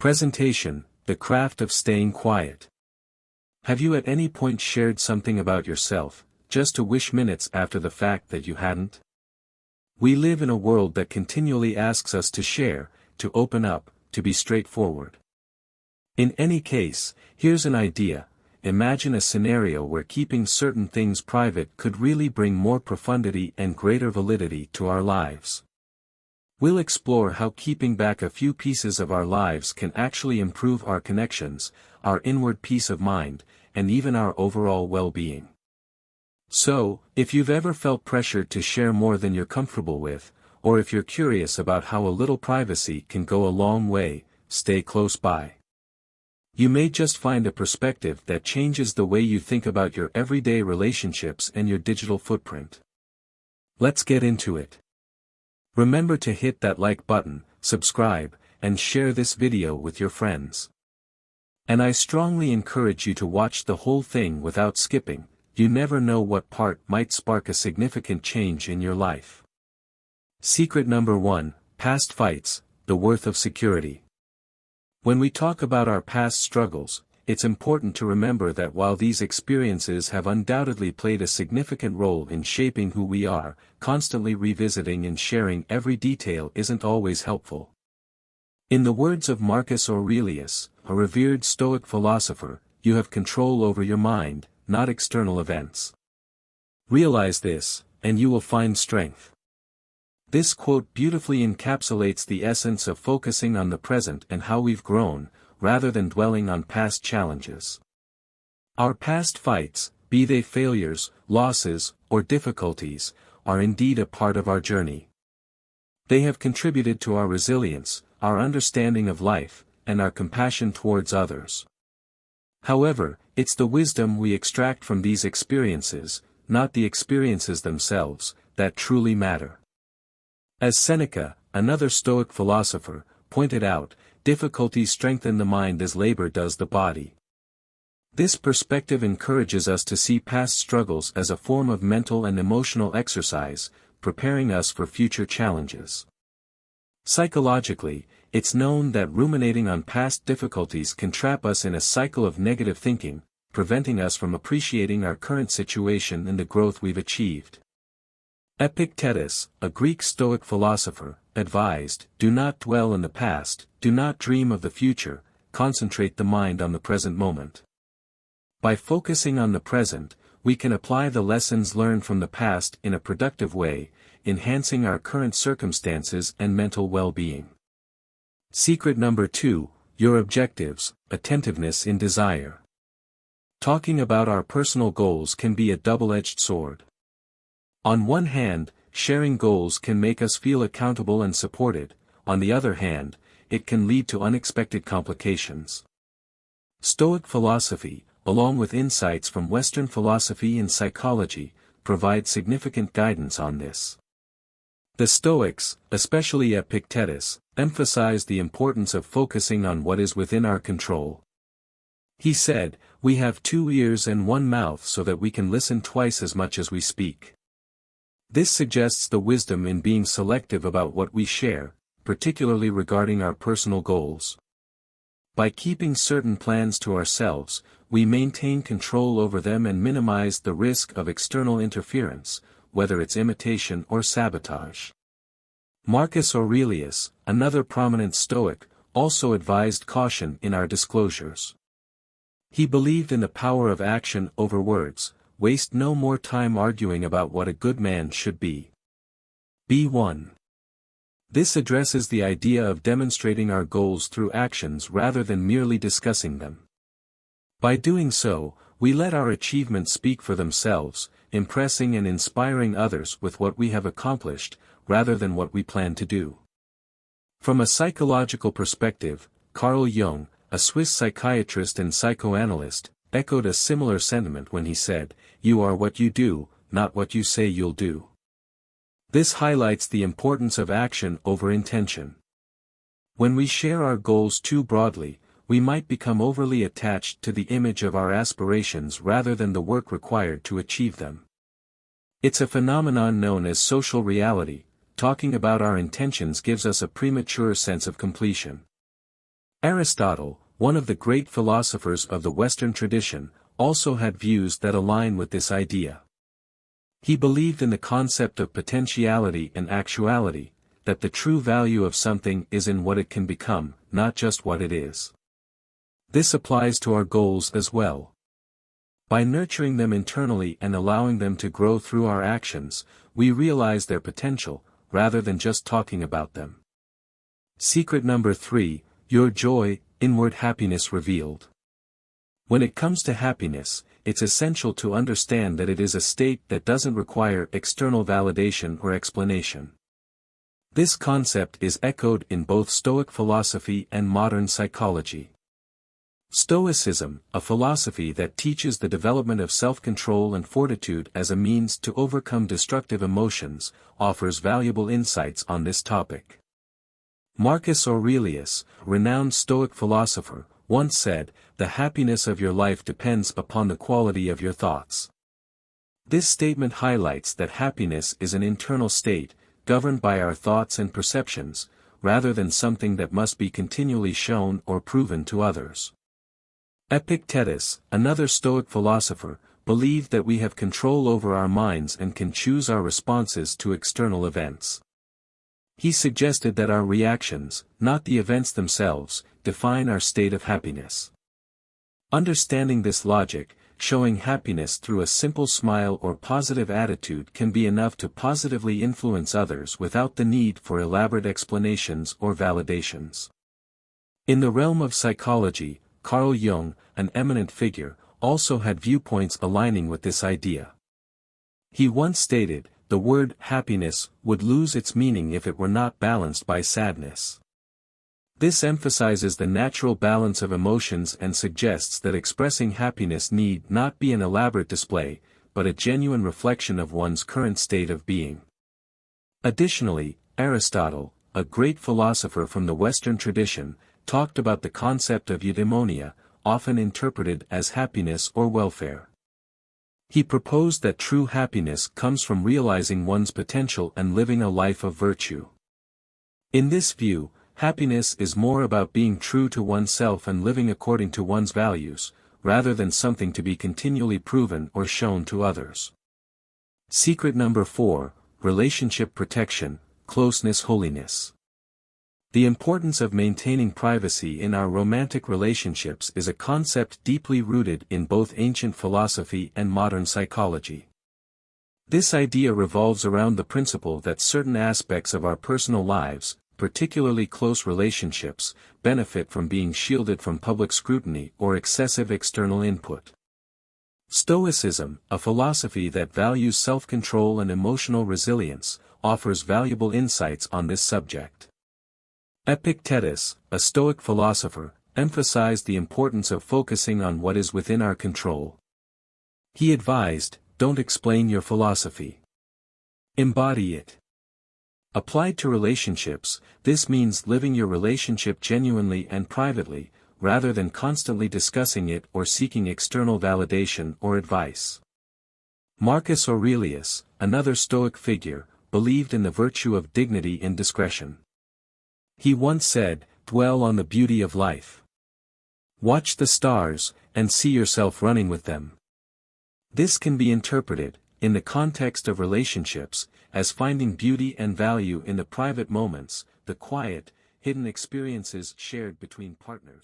Presentation, the craft of staying quiet. Have you at any point shared something about yourself, just to wish minutes after the fact that you hadn't? We live in a world that continually asks us to share, to open up, to be straightforward. In any case, here's an idea. Imagine a scenario where keeping certain things private could really bring more profundity and greater validity to our lives. We'll explore how keeping back a few pieces of our lives can actually improve our connections, our inward peace of mind, and even our overall well-being. So, if you've ever felt pressured to share more than you're comfortable with, or if you're curious about how a little privacy can go a long way, stay close by. You may just find a perspective that changes the way you think about your everyday relationships and your digital footprint. Let's get into it. Remember to hit that like button, subscribe, and share this video with your friends. And I strongly encourage you to watch the whole thing without skipping. You never know what part might spark a significant change in your life. Secret number 1, past fights, the worth of security. When we talk about our past struggles, it's important to remember that while these experiences have undoubtedly played a significant role in shaping who we are, constantly revisiting and sharing every detail isn't always helpful. In the words of Marcus Aurelius, a revered Stoic philosopher, you have control over your mind, not external events. Realize this, and you will find strength. This quote beautifully encapsulates the essence of focusing on the present and how we've grown, rather than dwelling on past challenges. Our past fights, be they failures, losses, or difficulties, are indeed a part of our journey. They have contributed to our resilience, our understanding of life, and our compassion towards others. However, it's the wisdom we extract from these experiences, not the experiences themselves, that truly matter. As Seneca, another Stoic philosopher, pointed out, difficulties strengthen the mind as labor does the body. This perspective encourages us to see past struggles as a form of mental and emotional exercise, preparing us for future challenges. Psychologically, it's known that ruminating on past difficulties can trap us in a cycle of negative thinking, preventing us from appreciating our current situation and the growth we've achieved. Epictetus, a Greek Stoic philosopher, advised, do not dwell in the past, do not dream of the future, concentrate the mind on the present moment. By focusing on the present, we can apply the lessons learned from the past in a productive way, enhancing our current circumstances and mental well-being. Secret number 2, your objectives, attentiveness in desire. Talking about our personal goals can be a double-edged sword. On one hand, sharing goals can make us feel accountable and supported, on the other hand, it can lead to unexpected complications. Stoic philosophy, along with insights from Western philosophy and psychology, provide significant guidance on this. The Stoics, especially Epictetus, emphasized the importance of focusing on what is within our control. He said, "We have 2 ears and 1 mouth so that we can listen twice as much as we speak." This suggests the wisdom in being selective about what we share, particularly regarding our personal goals. By keeping certain plans to ourselves, we maintain control over them and minimize the risk of external interference, whether it's imitation or sabotage. Marcus Aurelius, another prominent Stoic, also advised caution in our disclosures. He believed in the power of action over words. Waste no more time arguing about what a good man should be. B1. This addresses the idea of demonstrating our goals through actions rather than merely discussing them. By doing so, we let our achievements speak for themselves, impressing and inspiring others with what we have accomplished, rather than what we plan to do. From a psychological perspective, Carl Jung, a Swiss psychiatrist and psychoanalyst, echoed a similar sentiment when he said, "You are what you do, not what you say you'll do." This highlights the importance of action over intention. When we share our goals too broadly, we might become overly attached to the image of our aspirations rather than the work required to achieve them. It's a phenomenon known as social reality. Talking about our intentions gives us a premature sense of completion. Aristotle, one of the great philosophers of the Western tradition, also had views that align with this idea. He believed in the concept of potentiality and actuality, that the true value of something is in what it can become, not just what it is. This applies to our goals as well. By nurturing them internally and allowing them to grow through our actions, we realize their potential, rather than just talking about them. Secret number 3, your joy, inward happiness revealed. When it comes to happiness, it's essential to understand that it is a state that doesn't require external validation or explanation. This concept is echoed in both Stoic philosophy and modern psychology. Stoicism, a philosophy that teaches the development of self-control and fortitude as a means to overcome destructive emotions, offers valuable insights on this topic. Marcus Aurelius, renowned Stoic philosopher, once said, "The happiness of your life depends upon the quality of your thoughts." This statement highlights that happiness is an internal state, governed by our thoughts and perceptions, rather than something that must be continually shown or proven to others. Epictetus, another Stoic philosopher, believed that we have control over our minds and can choose our responses to external events. He suggested that our reactions, not the events themselves, define our state of happiness. Understanding this logic, showing happiness through a simple smile or positive attitude can be enough to positively influence others without the need for elaborate explanations or validations. In the realm of psychology, Carl Jung, an eminent figure, also had viewpoints aligning with this idea. He once stated, "The word happiness would lose its meaning if it were not balanced by sadness." This emphasizes the natural balance of emotions and suggests that expressing happiness need not be an elaborate display, but a genuine reflection of one's current state of being. Additionally, Aristotle, a great philosopher from the Western tradition, talked about the concept of eudaimonia, often interpreted as happiness or welfare. He proposed that true happiness comes from realizing one's potential and living a life of virtue. In this view, happiness is more about being true to oneself and living according to one's values, rather than something to be continually proven or shown to others. Secret number 4, relationship protection, closeness holiness. The importance of maintaining privacy in our romantic relationships is a concept deeply rooted in both ancient philosophy and modern psychology. This idea revolves around the principle that certain aspects of our personal lives, particularly close relationships, benefit from being shielded from public scrutiny or excessive external input. Stoicism, a philosophy that values self-control and emotional resilience, offers valuable insights on this subject. Epictetus, a Stoic philosopher, emphasized the importance of focusing on what is within our control. He advised, "Don't explain your philosophy. Embody it." Applied to relationships, this means living your relationship genuinely and privately, rather than constantly discussing it or seeking external validation or advice. Marcus Aurelius, another Stoic figure, believed in the virtue of dignity and discretion. He once said, "Dwell on the beauty of life. Watch the stars, and see yourself running with them." This can be interpreted, in the context of relationships, as finding beauty and value in the private moments, the quiet, hidden experiences shared between partners.